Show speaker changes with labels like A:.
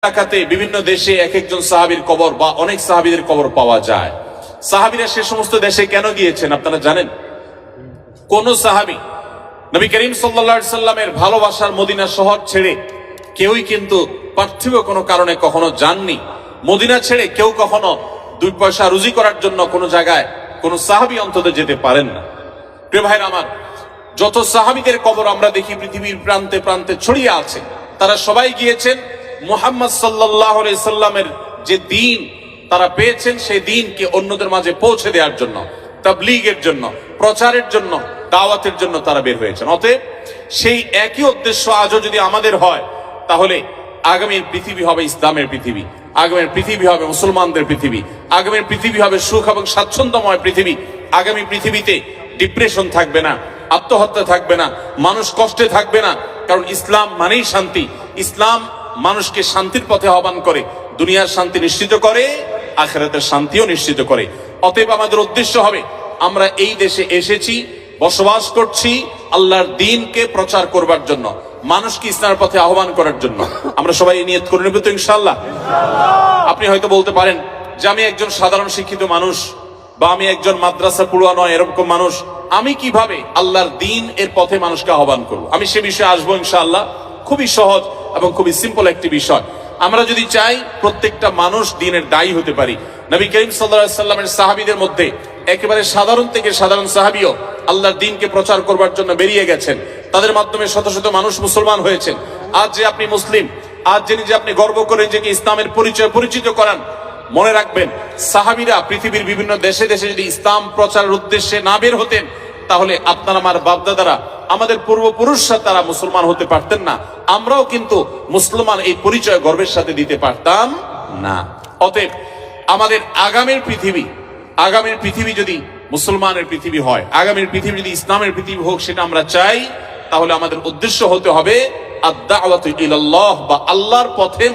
A: এলাকাতে বিভিন্ন দেশে এক একজন সাহাবীর কবর বা অনেক সাহাবীদের কবর পাওয়া যায়। সাহাবীরা সে সমস্ত দেশে কেন গিয়েছেন আপনারা জানেন? কোন সাহাবী নবী করিম সাল্লাল্লাহু আলাইহি সাল্লামের ভালোবাসার মদিনা শহর ছেড়ে কেউই কিন্তু পার্থিব কোনো কারণে কখনো যাননি। মদিনা ছেড়ে কেউ কখনো দুই পয়সা রুজি করার জন্য কোনো জায়গায় কোন সাহাবী অন্তত যেতে পারেন না। প্রিয় ভাইরা আমার, যত সাহাবীদের কবর আমরা দেখি পৃথিবীর প্রান্তে প্রান্তে ছড়িয়ে আছে, তারা সবাই গিয়েছেন মুহাম্মদ সাল্লাল্লাহু আলাইহি সাল্লামের যে দ্বীন তারা পেয়েছেন সেই দ্বীনকে অন্যদের মাঝে পৌঁছে দেওয়ার জন্য, তাবলীগের জন্য, প্রচারের জন্য, দাওয়াতের জন্য তারা বের হয়েছেন। অতএব সেই একই উদ্দেশ্য আজও যদি আমাদের হয়, তাহলে আগামীর পৃথিবী হবে ইসলামের পৃথিবী, আগামীর পৃথিবী হবে মুসলমানদের পৃথিবী, আগামীর পৃথিবী হবে সুখ এবং স্বাচ্ছন্দ্যময় পৃথিবী। আগামী পৃথিবীতে ডিপ্রেশন থাকবে না, আত্মহত্যা থাকবে না, মানুষ কষ্টে থাকবে না। কারণ ইসলাম মানেই শান্তি। ইসলাম মানুষকে শান্তির পথে আহ্বান করে, দুনিয়ার শান্তি নিশ্চিত করে, আখিরাতের শান্তিও নিশ্চিত করে। অতএব আমাদের উদ্দেশ্য হবে আমরা এই দেশে এসেছি, বসবাস করছি আল্লাহর দ্বীনকে প্রচার করবার জন্য, মানুষকে ইসলামের পথে আহ্বান করার জন্য। আমরা সবাই নিয়ত করে নেব তো ইনশাআল্লাহ। আপনি হয়তো বলতে পারেন যে আমি একজন সাধারণ শিক্ষিত মানুষ, বা আমি একজন মাদ্রাসা পড়ুয়া নয় এরকম মানুষ, আমি কিভাবে আল্লাহর দ্বীন এর পথে মানুষকে আহ্বান করব? আমি সে বিষয়ে আসবো ইনশাআল্লাহ। খুবই সহজ এবং খুবই সিম্পল একটি বিষয়। আমরা যদি চাই প্রত্যেকটা মানুষ দ্বীনের দায়ী হতে পারি। নবী করিম সাল্লাল্লাহু আলাইহি সাল্লামের সাহাবীদের মধ্যে একেবারে সাধারণ থেকে সাধারণ সাহাবীও আল্লাহর দ্বীনকে প্রচার করবার জন্য বেরিয়ে গেছেন। তাদের মাধ্যমে শত শত মানুষ মুসলমান হয়েছেন। আজ যে আপনি মুসলিম, আজ যে আপনি গর্ব করে নিজেকে ইসলামের পরিচয় পরিচিত করান, মনে রাখবেন সাহাবীরা পৃথিবীর বিভিন্ন দেশে দেশে যদি ইসলাম প্রচারের উদ্দেশ্যে না বের হতেন, তাহলে আপনার আমার বাপদাদারা, আমাদের পূর্বপুরুষরা তারা মুসলমান হতে পারতেন না। আমরাও কিন্তু মুসলমান এই পরিচয় গর্বের সাথে দিতে পারতাম না। অতএব আমাদের আগামীর পৃথিবী যদি মুসলমানের পৃথিবী হয়, আগামীর পৃথিবী যদি ইসলামের পৃথিবী হোক, সেটা আমরা চাই, তাহলে আমাদের উদ্দেশ্য হতে হবে আদ-দাওয়াতু ইলাল্লাহ, বা আল্লাহর পথে